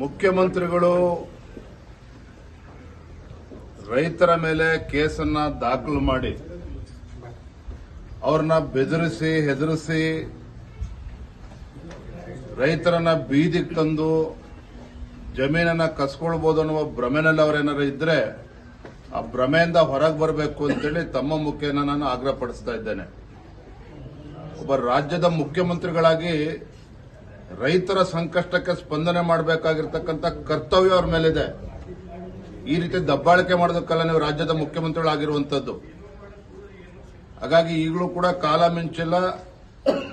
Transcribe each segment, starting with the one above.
ಮುಖ್ಯಮಂತ್ರಿಗಳು ರೈತರ ಮೇಲೆ ಕೇಸನ್ನ ದಾಖಲು ಮಾಡಿ ಅವ್ರನ್ನ ಬೆದರಿಸಿ ಹೆದರಿಸಿ ರೈತರನ್ನ ಬೀದಿಗೆ ತಂದು ಜಮೀನನ್ನ ಕಸ್ಕೊಳ್ಬಹುದು ಅನ್ನುವ ಭ್ರಮೆನಲ್ಲಿ ಅವರೇನಾರು ಇದ್ರೆ ಆ ಭ್ರಮೆಯಿಂದ ಹೊರಗೆ ಬರಬೇಕು ಅಂತೇಳಿ ತಮ್ಮ ಮುಖೇನ ನಾನು ಆಗ್ರಹಪಡಿಸ್ತಾ ಇದ್ದೇನೆ. ಒಬ್ಬ ರಾಜ್ಯದ ಮುಖ್ಯಮಂತ್ರಿಗಳಾಗಿ ರೈತರ ಸಂಕಷ್ಟಕ್ಕೆ ಸ್ಪಂದನೆ ಮಾಡಬೇಕಾಗಿರ್ತಕ್ಕಂಥ ಕರ್ತವ್ಯ ಅವ್ರ ಮೇಲಿದೆ. ಈ ರೀತಿ ದಬ್ಬಾಳಿಕೆ ಮಾಡೋದಕ್ಕಲ್ಲ ನೀವು ರಾಜ್ಯದ ಮುಖ್ಯಮಂತ್ರಿಗಳಾಗಿರುವಂತದ್ದು. ಹಾಗಾಗಿ ಈಗಲೂ ಕೂಡ ಕಾಲ ಮಿಂಚಿಲ್ಲ,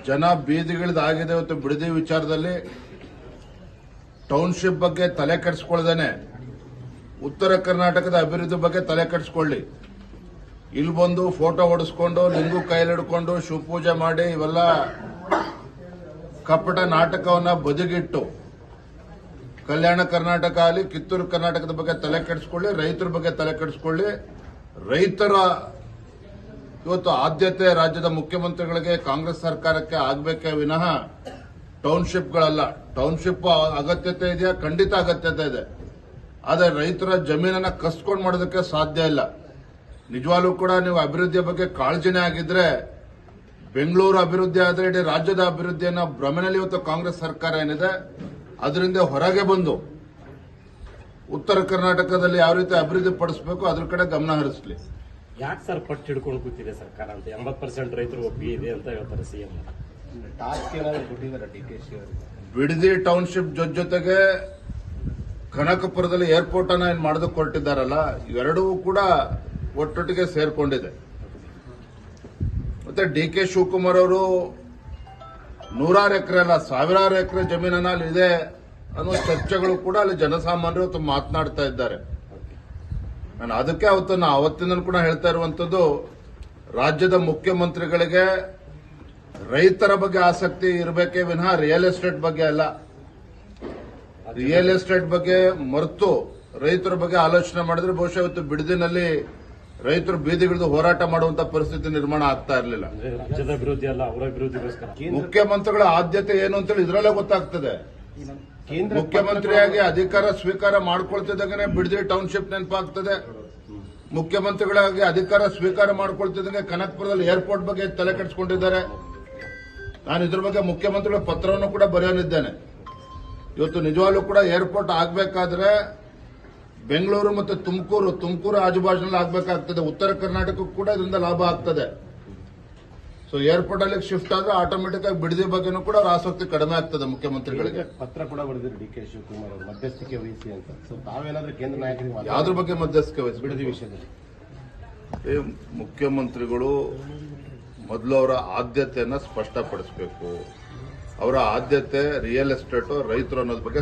ಜನ ಬೀದಿಗಿಳಿದಾಗಿದೆ. ಇವತ್ತು ಬಿಡದಿ ವಿಚಾರದಲ್ಲಿ ಟೌನ್ಶಿಪ್ ಬಗ್ಗೆ ತಲೆ ಕೆಡಿಸ್ಕೊಳ್ದೇನೆ ಉತ್ತರ ಕರ್ನಾಟಕದ ಅಭಿವೃದ್ಧಿ ಬಗ್ಗೆ ತಲೆ ಕೆಡಿಸ್ಕೊಳ್ಳಿ. ಇಲ್ಲಿ ಬಂದು ಫೋಟೋ ಹೊಡೆಸ್ಕೊಂಡು ಲಿಂಗು ಕೈಯಲ್ಲಿ ಹಿಡ್ಕೊಂಡು ಶಿವಪೂಜೆ ಮಾಡಿ ಇವೆಲ್ಲ ಕಪಟ ನಾಟಕವನ್ನ ಬದಿಗಿಟ್ಟು ಕಲ್ಯಾಣ ಕರ್ನಾಟಕ ಆಗಲಿ ಕಿತ್ತೂರು ಕರ್ನಾಟಕದ ಬಗ್ಗೆ ತಲೆ ಕೆಡಿಸ್ಕೊಳ್ಳಿ, ರೈತರ ಬಗ್ಗೆ ತಲೆ ಕೆಡಿಸ್ಕೊಳ್ಳಿ. ರೈತರ ಇವತ್ತು ಆದ್ಯತೆ ರಾಜ್ಯದ ಮುಖ್ಯಮಂತ್ರಿಗಳಿಗೆ ಕಾಂಗ್ರೆಸ್ ಸರ್ಕಾರಕ್ಕೆ ಆಗಬೇಕೇ ವಿನಃ ಟೌನ್ಶಿಪ್ಗಳಲ್ಲ. ಟೌನ್ಶಿಪ್ ಅಗತ್ಯತೆ ಇದೆಯಾ? ಖಂಡಿತ ಅಗತ್ಯತೆ ಇದೆ. ಆದರೆ ರೈತರ ಜಮೀನನ್ನ ಕಸ್ಕೊಂಡು ಮಾಡೋದಕ್ಕೆ ಸಾಧ್ಯ ಇಲ್ಲ. ನಿಜವಾಗ್ಲೂ ಕೂಡ ನೀವು ಅಭಿವೃದ್ಧಿಯ ಬಗ್ಗೆ ಕಾಳಜಿನೇ ಆಗಿದ್ರೆ ಬೆಂಗಳೂರು ಅಭಿವೃದ್ಧಿ ಆದರೆ ಇಡೀ ರಾಜ್ಯದ ಅಭಿವೃದ್ಧಿಯನ್ನ ಭ್ರಮೆನಲ್ಲಿ ಇವತ್ತು ಕಾಂಗ್ರೆಸ್ ಸರ್ಕಾರ ಏನಿದೆ ಅದರಿಂದ ಹೊರಗೆ ಬಂದು ಉತ್ತರ ಕರ್ನಾಟಕದಲ್ಲಿ ಯಾವ ರೀತಿ ಅಭಿವೃದ್ಧಿ ಪಡಿಸಬೇಕು ಅದ್ರ ಕಡೆ ಗಮನ ಹರಿಸಲಿ. ಯಾಕೆ ಸರ್ ಪಟ್ಟು ಹಿಡ್ಕೊಂಡು ಕೂತಿದೆ ಸರ್ಕಾರ ಅಂತ? 80% ರೈತರು ಒಪ್ಪಿಗೆ ಇದೆ ಅಂತ ಹೇಳ್ತಾರೆ ಸಿಎಂ. ಟಾಸ್ಕ್ ಏನಾದ್ರು ಕೊಟ್ಟಿದ್ದಾರೆ ಡಿಕೆಶಿ ಅವರು? ಬಿಡದಿ ಟೌನ್ಶಿಪ್ ಜೊತೆಗೆ ಕನಕಪುರದಲ್ಲಿ ಏರ್ಪೋರ್ಟ್ ಅನ್ನ ಏನ್ ಮಾಡೋದಕ್ಕೆ ಹೊರಟಿದ್ದಾರಲ್ಲ, ಇವೆರಡೂ ಕೂಡ ಒಟ್ಟೊಟ್ಟಿಗೆ ಸೇರ್ಕೊಂಡಿದೆ. ಮತ್ತೆ ಡಿ.ಕೆ. ಶಿವಕುಮಾರ್ ಅವರು 100 ಎಕರೆ ಅಲ್ಲ 1000 ಎಕರೆ ಜಮೀನನ್ನ ಅಲ್ಲಿ ಇದೆ ಅನ್ನೋ ಚರ್ಚೆಗಳು ಕೂಡ ಅಲ್ಲಿ ಜನಸಾಮಾನ್ಯರು ಇವತ್ತು ಮಾತನಾಡ್ತಾ ಇದ್ದಾರೆ. ನಾನು ಅದಕ್ಕೆ ಅವತ್ತಿಂದ ಕೂಡ ಹೇಳ್ತಾ ಇರುವಂತದ್ದು, ರಾಜ್ಯದ ಮುಖ್ಯಮಂತ್ರಿಗಳಿಗೆ ರೈತರ ಬಗ್ಗೆ ಆಸಕ್ತಿ ಇರಬೇಕೇ ವಿನಃ ರಿಯಲ್ ಎಸ್ಟೇಟ್ ಬಗ್ಗೆ ಅಲ್ಲ. ರಿಯಲ್ ಎಸ್ಟೇಟ್ ಬಗ್ಗೆ ಮರೆತು ರೈತರ ಬಗ್ಗೆ ಆಲೋಚನೆ ಮಾಡಿದ್ರೆ ಬಹುಶಃ ಇವತ್ತು ಬಿಡದಿನಲ್ಲಿ ರೈತರು ಬೀದಿಗಿಳಿದು ಹೋರಾಟ ಮಾಡುವಂತ ಪರಿಸ್ಥಿತಿ ನಿರ್ಮಾಣ ಆಗ್ತಾ ಇರಲಿಲ್ಲ. ರಾಜ್ಯದ ಅಭಿವೃದ್ಧಿ ಅಲ್ಲ, ಅವರ ಅಭಿವೃದ್ಧಿಗೋಸ್ಕರ ಮುಖ್ಯಮಂತ್ರಿಗಳ ಆದ್ಯತೆ ಏನು ಅಂತೇಳಿ ಇದರಲ್ಲೇ ಗೊತ್ತಾಗ್ತದೆ. ಮುಖ್ಯಮಂತ್ರಿಯಾಗಿ ಅಧಿಕಾರ ಸ್ವೀಕಾರ ಮಾಡ್ಕೊಳ್ತಿದ್ದಾಗನೆ ಬಿಡದಿ ಟೌನ್ಶಿಪ್ ನೆನಪಾಗ್ತದೆ. ಮುಖ್ಯಮಂತ್ರಿಗಳಾಗಿ ಅಧಿಕಾರ ಸ್ವೀಕಾರ ಮಾಡ್ಕೊಳ್ತಿದ್ದಂಗೆ ಕನಕಪುರದಲ್ಲಿ ಏರ್ಪೋರ್ಟ್ ಬಗ್ಗೆ ತಲೆ ಕೆಡಿಸಿಕೊಂಡಿದ್ದಾರೆ. ನಾನು ಇದ್ರ ಬಗ್ಗೆ ಮುಖ್ಯಮಂತ್ರಿಗಳ ಪತ್ರವನ್ನು ಕೂಡ ಬರೆಯಲಿದ್ದೇನೆ. ಇವತ್ತು ನಿಜವಾಗ್ಲೂ ಕೂಡ ಏರ್ಪೋರ್ಟ್ ಆಗಬೇಕಾದ್ರೆ ಬೆಂಗಳೂರು ಮತ್ತು ತುಮಕೂರು ಆಜುಬಾಜಿನಲ್ಲಿ ಆಗಬೇಕಾಗ್ತದೆ. ಉತ್ತರ ಕರ್ನಾಟಕಕ್ಕೂ ಕೂಡ ಇದರಿಂದ ಲಾಭ ಆಗ್ತದೆ. ಸೊ ಏರ್ಪೋರ್ಟ್ ಅಲ್ಲಿ ಶಿಫ್ಟ್ ಆದ್ರೆ ಆಟೋಮೆಟಿಕ್ ಆಗಿ ಬಿಡದಿ ಬಗ್ಗೆನೂ ಕೂಡ ಆಸಕ್ತಿ ಕಡಿಮೆ ಆಗ್ತದೆ ಮುಖ್ಯಮಂತ್ರಿಗಳಿಗೆ. ಪತ್ರ ಕೂಡ ಬರೆದಿದ್ರು ಡಿ.ಕೆ. ಶಿವಕುಮಾರ್ ಅವರು ಮಧ್ಯಸ್ಥಿಕೆ ವಹಿಸಿ ಅಂತ. ಸೊ ತಾವೇನಾದ್ರೂ ಕೇಂದ್ರ ನಾಯಕರಿಗೆ ಯಾವ್ದ್ರ ಬಗ್ಗೆ ಮಧ್ಯಸ್ಥಿಕೆ ವಹಿಸಿ? ಬಿಡದಿ ವಿಷಯದಲ್ಲಿ ಮುಖ್ಯಮಂತ್ರಿಗಳು ಮೊದಲು ಅವರ ಆದ್ಯತೆಯನ್ನ ಸ್ಪಷ್ಟಪಡಿಸಬೇಕು. ಅವರ ಆದ್ಯತೆ ರಿಯಲ್ ಎಸ್ಟೇಟ್ ರೈತರು ಅನ್ನೋದ್ರ ಬಗ್ಗೆ